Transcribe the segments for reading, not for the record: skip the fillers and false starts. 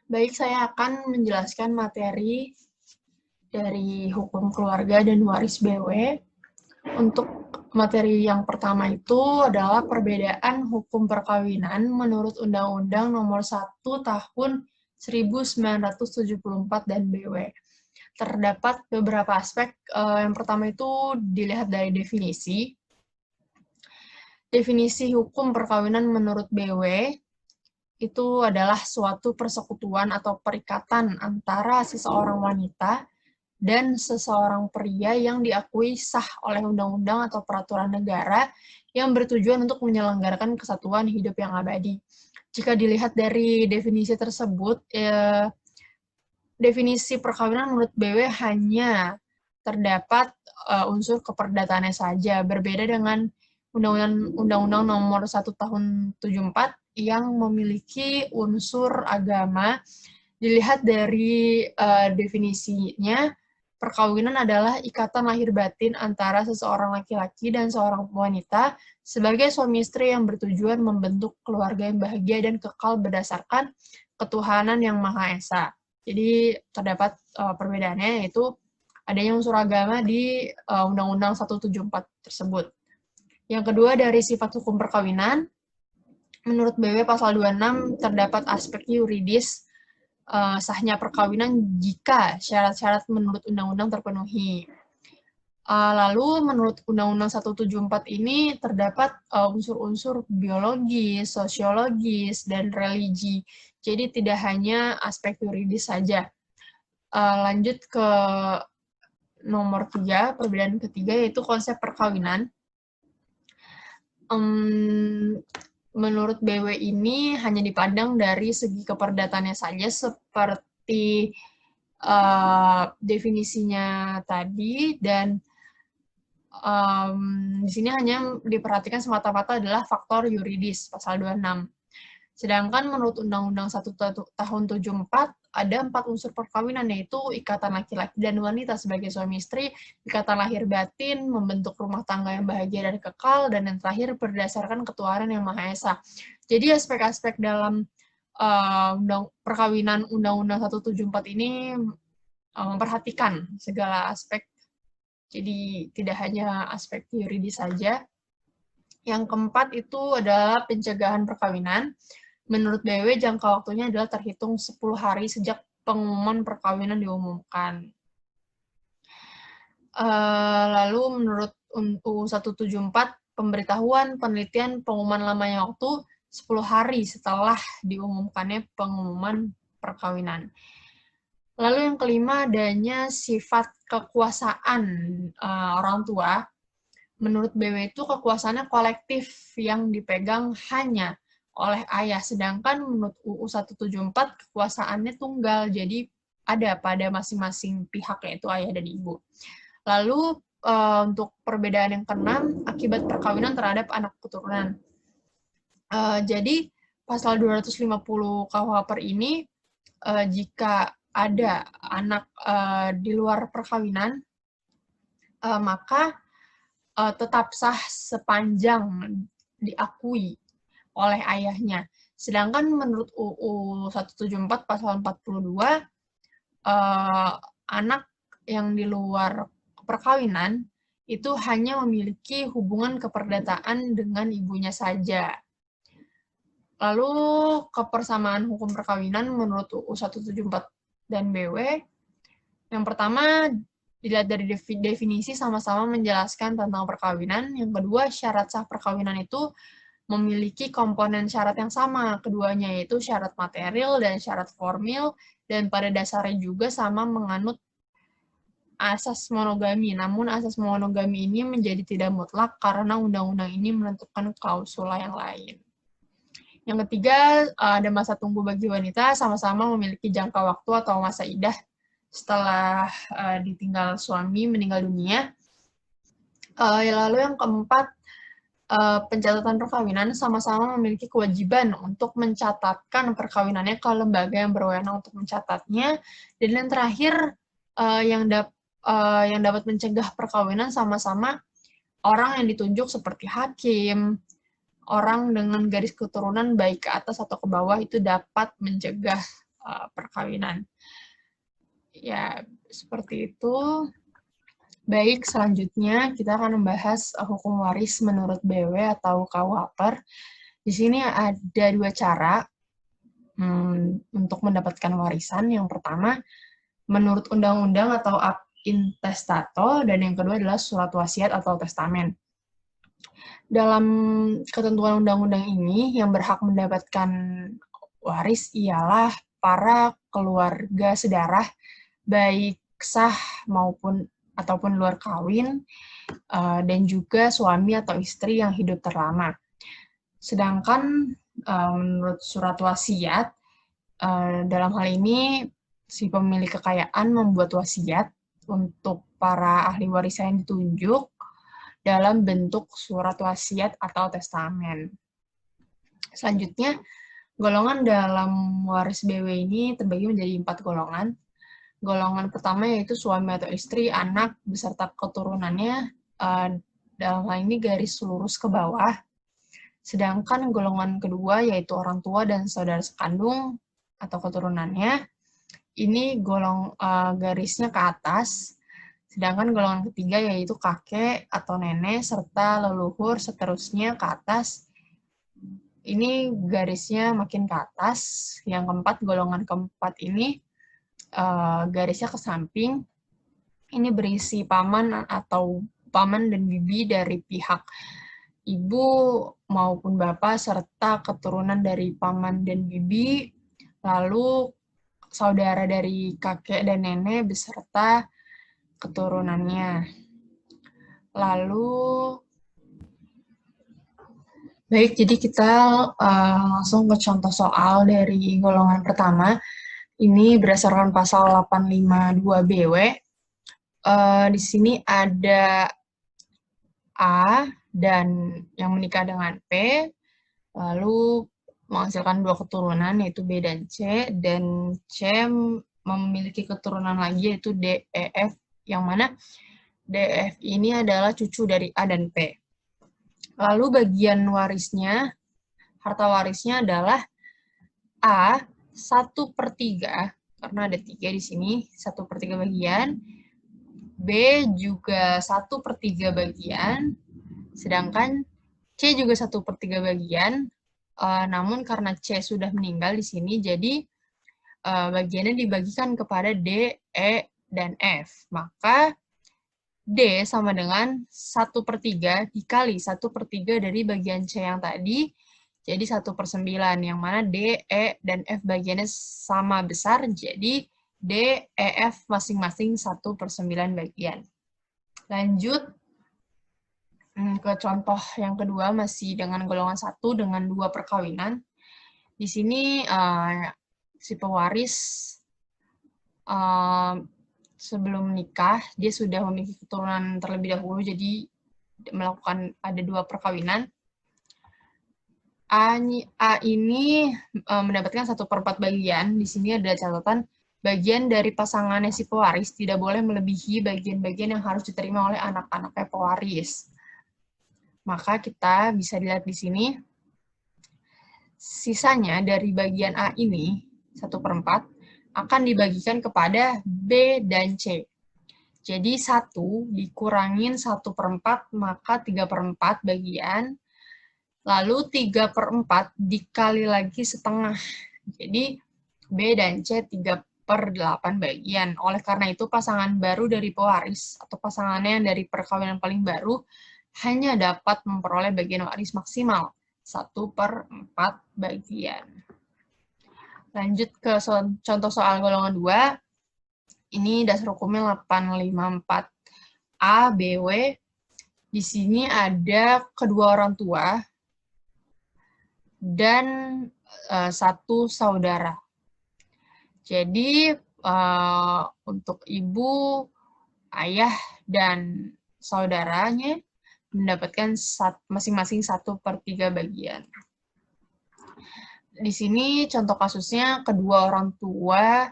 Baik, saya akan menjelaskan materi dari hukum keluarga dan waris BW. Untuk materi yang pertama itu adalah perbedaan hukum perkawinan menurut Undang-Undang Nomor 1 Tahun 1974 dan BW. Terdapat beberapa aspek. Yang pertama itu dilihat dari definisi. Definisi hukum perkawinan menurut BW itu adalah suatu persekutuan atau perikatan antara seseorang wanita dan seseorang pria yang diakui sah oleh undang-undang atau peraturan negara yang bertujuan untuk menyelenggarakan kesatuan hidup yang abadi. Jika dilihat dari definisi tersebut, definisi perkawinan menurut BW hanya terdapat unsur keperdataannya saja, berbeda dengan Undang-Undang Nomor 1 Tahun 74 yang memiliki unsur agama. Dilihat dari definisinya, perkawinan adalah ikatan lahir batin antara seseorang laki-laki dan seorang wanita sebagai suami istri yang bertujuan membentuk keluarga yang bahagia dan kekal berdasarkan ketuhanan yang Maha Esa. Jadi terdapat perbedaannya, yaitu adanya unsur agama di Undang-Undang 174 tersebut. Yang kedua, dari sifat hukum perkawinan, menurut BW pasal 26 terdapat aspek yuridis sahnya perkawinan jika syarat-syarat menurut undang-undang terpenuhi. Lalu menurut Undang-Undang 174 ini terdapat unsur-unsur biologis, sosiologis, dan religi. Jadi tidak hanya aspek yuridis saja. Lanjut ke nomor 3, perbedaan ketiga, yaitu konsep perkawinan. Menurut BW ini hanya dipandang dari segi keperdataannya saja, seperti definisinya tadi, dan di sini hanya diperhatikan semata-mata adalah faktor yuridis, pasal 26. Sedangkan menurut Undang-Undang 1 Tahun 74, ada 4 unsur perkawinan, yaitu ikatan laki-laki dan wanita sebagai suami istri, ikatan lahir batin, membentuk rumah tangga yang bahagia dan kekal, dan yang terakhir berdasarkan ketuhanan yang Maha Esa. Jadi aspek-aspek dalam perkawinan Undang-Undang 174 ini memperhatikan segala aspek, jadi tidak hanya aspek yuridis saja. Yang keempat itu adalah pencegahan perkawinan. Menurut BW, jangka waktunya adalah terhitung 10 hari sejak pengumuman perkawinan diumumkan. Lalu menurut UU 174, pemberitahuan, penelitian, pengumuman lamanya waktu 10 hari setelah diumumkannya pengumuman perkawinan. Lalu yang kelima, adanya sifat kekuasaan orang tua. Menurut BW itu kekuasaannya kolektif yang dipegang hanya oleh ayah, sedangkan menurut UU 174 kekuasaannya tunggal, jadi ada pada masing-masing pihak, yaitu ayah dan ibu. Lalu untuk perbedaan yang keenam, akibat perkawinan terhadap anak keturunan. Jadi pasal 250 KUH per ini, jika ada anak di luar perkawinan, maka tetap sah sepanjang diakui oleh ayahnya. Sedangkan menurut UU 174 pasal 42, anak yang di luar perkawinan itu hanya memiliki hubungan keperdataan dengan ibunya saja. Lalu kepersamaan hukum perkawinan menurut UU 174 dan BW, yang pertama dilihat dari definisi sama-sama menjelaskan tentang perkawinan. Yang kedua, syarat sah perkawinan itu memiliki komponen syarat yang sama, keduanya yaitu syarat material dan syarat formil, dan pada dasarnya juga sama menganut asas monogami. Namun asas monogami ini menjadi tidak mutlak karena undang-undang ini menentukan klausula yang lain. Yang ketiga, ada masa tunggu bagi wanita, sama-sama memiliki jangka waktu atau masa idah setelah ditinggal suami meninggal dunia. Lalu yang keempat, pencatatan perkawinan sama-sama memiliki kewajiban untuk mencatatkan perkawinannya ke lembaga yang berwenang untuk mencatatnya. Dan yang terakhir, yang dapat mencegah perkawinan sama-sama orang yang ditunjuk seperti hakim, orang dengan garis keturunan baik ke atas atau ke bawah itu dapat mencegah perkawinan. Ya, seperti itu. Baik, selanjutnya kita akan membahas hukum waris menurut BW atau KUHP. Di sini ada dua cara untuk mendapatkan warisan. Yang pertama, menurut undang-undang atau ab intestato, dan yang kedua adalah surat wasiat atau testamen. Dalam ketentuan undang-undang ini, yang berhak mendapatkan waris ialah para keluarga sedarah, baik sah ataupun luar kawin, dan juga suami atau istri yang hidup terlama. Sedangkan menurut surat wasiat, dalam hal ini si pemilik kekayaan membuat wasiat untuk para ahli waris yang ditunjuk dalam bentuk surat wasiat atau testamen. Selanjutnya, golongan dalam waris BW ini terbagi menjadi 4 golongan. Golongan pertama yaitu suami atau istri, anak, beserta keturunannya, dalam hal ini garis lurus ke bawah. Sedangkan golongan kedua yaitu orang tua dan saudara sekandung atau keturunannya, ini garisnya ke atas. Sedangkan golongan ketiga yaitu kakek atau nenek, serta leluhur seterusnya ke atas. Ini garisnya makin ke atas. Yang keempat, golongan keempat ini garisnya ke samping. Ini berisi paman dan bibi dari pihak ibu maupun bapak serta keturunan dari paman dan bibi, lalu saudara dari kakek dan nenek beserta keturunannya. Lalu baik, jadi kita langsung ke contoh soal dari golongan pertama. Ini berdasarkan pasal 852 BW. Di sini ada A dan yang menikah dengan P, lalu menghasilkan 2 keturunan yaitu B dan C, dan C memiliki keturunan lagi yaitu D, E, F, yang mana D, E, F ini adalah cucu dari A dan P. Lalu bagian warisnya, harta warisnya adalah A 1/3, karena ada 3 di sini, 1/3 bagian, B juga 1/3 bagian, sedangkan C juga 1/3 bagian, namun karena C sudah meninggal di sini, jadi bagiannya dibagikan kepada D, E, dan F. Maka D sama dengan 1/3 dikali 1/3 dari bagian C yang tadi, jadi 1/9, yang mana D, E, dan F bagiannya sama besar, jadi D, E, F masing-masing 1/9 bagian. Lanjut ke contoh yang kedua, masih dengan golongan 1 dengan 2 perkawinan. Di sini si pewaris sebelum menikah, dia sudah memiliki keturunan terlebih dahulu, jadi melakukan ada 2 perkawinan. A ini mendapatkan 1/4 bagian. Di sini ada catatan, bagian dari pasangannya si pewaris tidak boleh melebihi bagian-bagian yang harus diterima oleh anak-anaknya pewaris. Maka kita bisa dilihat di sini, sisanya dari bagian A ini, 1/4, akan dibagikan kepada B dan C. Jadi 1 dikurangin 1/4, maka 3/4 bagian. Lalu 3/4 dikali lagi setengah. Jadi B dan C 3/8 bagian. Oleh karena itu, pasangan baru dari pewaris atau pasangannya yang dari perkawinan paling baru hanya dapat memperoleh bagian waris maksimal 1/4 bagian. Lanjut ke contoh soal golongan 2. Ini dasar hukumnya 854 A, BW. Di sini ada kedua orang tua dan 1 saudara. Jadi untuk ibu, ayah, dan saudaranya mendapatkan masing-masing 1/3 bagian. Di sini contoh kasusnya kedua orang tua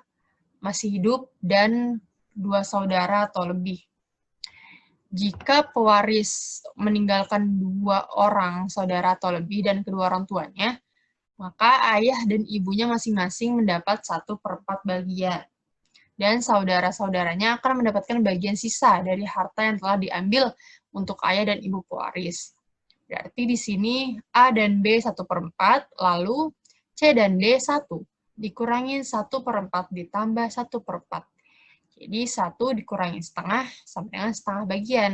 masih hidup dan 2 saudara atau lebih. Jika pewaris meninggalkan 2 orang saudara atau lebih dan kedua orang tuanya, maka ayah dan ibunya masing-masing mendapat 1/4 bagian. Dan saudara-saudaranya akan mendapatkan bagian sisa dari harta yang telah diambil untuk ayah dan ibu pewaris. Berarti di sini A dan B 1/4, lalu C dan D 1. Dikurangin 1/4 ditambah 1/4. Jadi 1 dikurangi setengah sama dengan setengah bagian.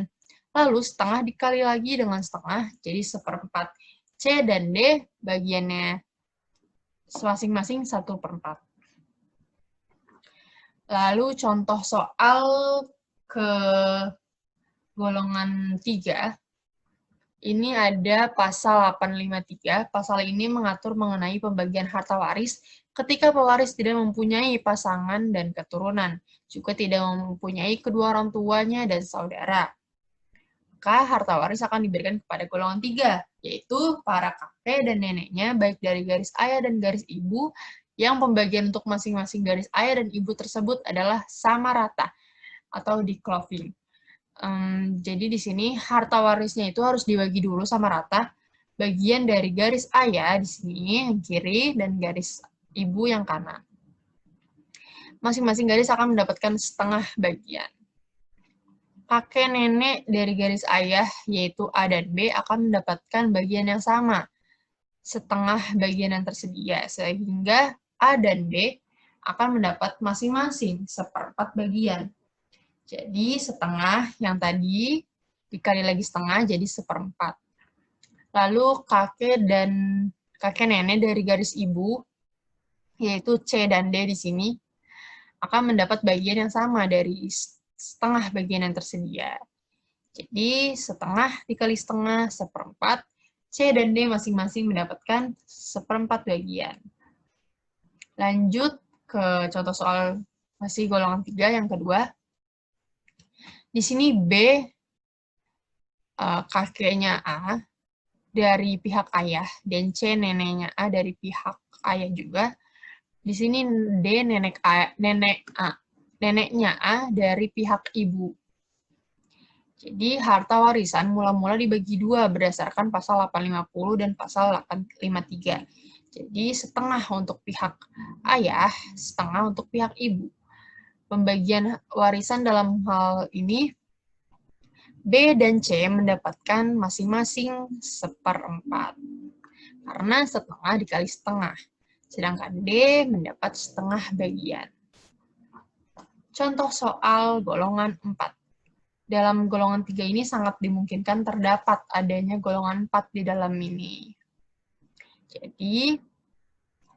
Lalu setengah dikali lagi dengan setengah, jadi 1/4. C dan D bagiannya masing-masing 1/4. Lalu contoh soal ke golongan 3. Ini ada pasal 853. Pasal ini mengatur mengenai pembagian harta waris ketika pewaris tidak mempunyai pasangan dan keturunan, juga tidak mempunyai kedua orang tuanya dan saudara. Maka harta waris akan diberikan kepada golongan 3, yaitu para kakek dan neneknya, baik dari garis ayah dan garis ibu, yang pembagian untuk masing-masing garis ayah dan ibu tersebut adalah sama rata atau di-cloving. Jadi di sini harta warisnya itu harus dibagi dulu sama rata. Bagian dari garis ayah di sini yang kiri dan garis ibu yang kanan. Masing-masing garis akan mendapatkan setengah bagian. Kakek nenek dari garis ayah yaitu A dan B akan mendapatkan bagian yang sama, setengah bagian yang tersedia, sehingga A dan B akan mendapat masing-masing 1/4 bagian. Jadi setengah yang tadi dikali lagi setengah jadi 1/4. Lalu kakek nenek dari garis ibu, yaitu C dan D di sini, akan mendapat bagian yang sama dari setengah bagian yang tersedia. Jadi setengah dikali setengah 1/4, C dan D masing-masing mendapatkan 1/4 bagian. Lanjut ke contoh soal masih golongan 3 yang kedua. Di sini B kakeknya A dari pihak ayah dan C neneknya A dari pihak ayah juga. Di sini D neneknya A dari pihak ibu. Jadi harta warisan mula-mula dibagi dua berdasarkan pasal 850 dan pasal 853. Jadi setengah untuk pihak ayah, setengah untuk pihak ibu. Pembagian warisan dalam hal ini B dan C mendapatkan masing-masing 1/4. Karena setengah dikali setengah. Sedangkan D mendapat setengah bagian. Contoh soal golongan 4. Dalam golongan 3 ini sangat dimungkinkan terdapat adanya golongan 4 di dalam ini. Jadi,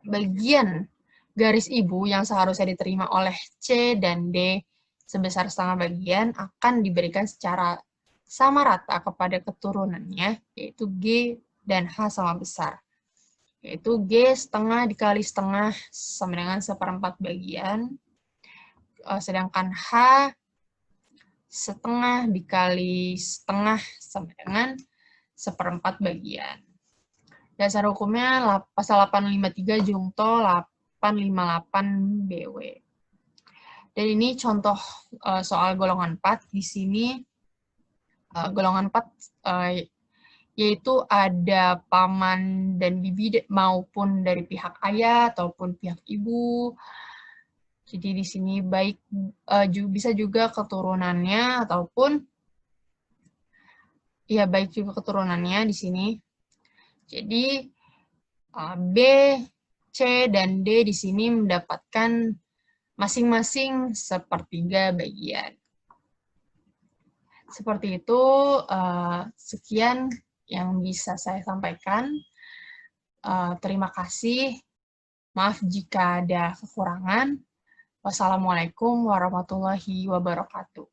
bagian garis ibu yang seharusnya diterima oleh C dan D sebesar setengah bagian akan diberikan secara sama rata kepada keturunannya, yaitu G dan H sama besar. Yaitu G setengah dikali setengah sama dengan 1/4 bagian, sedangkan H setengah dikali setengah sama dengan 1/4 bagian. Dasar hukumnya pasal 853 Jungto 858 BW. Dan ini contoh soal golongan 4. Di sini golongan 4 yaitu ada paman dan bibi maupun dari pihak ayah ataupun pihak ibu. Jadi di sini baik bisa juga keturunannya ataupun ya baik juga keturunannya di sini. Jadi B, C dan D di sini mendapatkan masing-masing 1/3 bagian. Seperti itu, sekian yang bisa saya sampaikan. Terima kasih. Maaf jika ada kekurangan. Wassalamualaikum warahmatullahi wabarakatuh.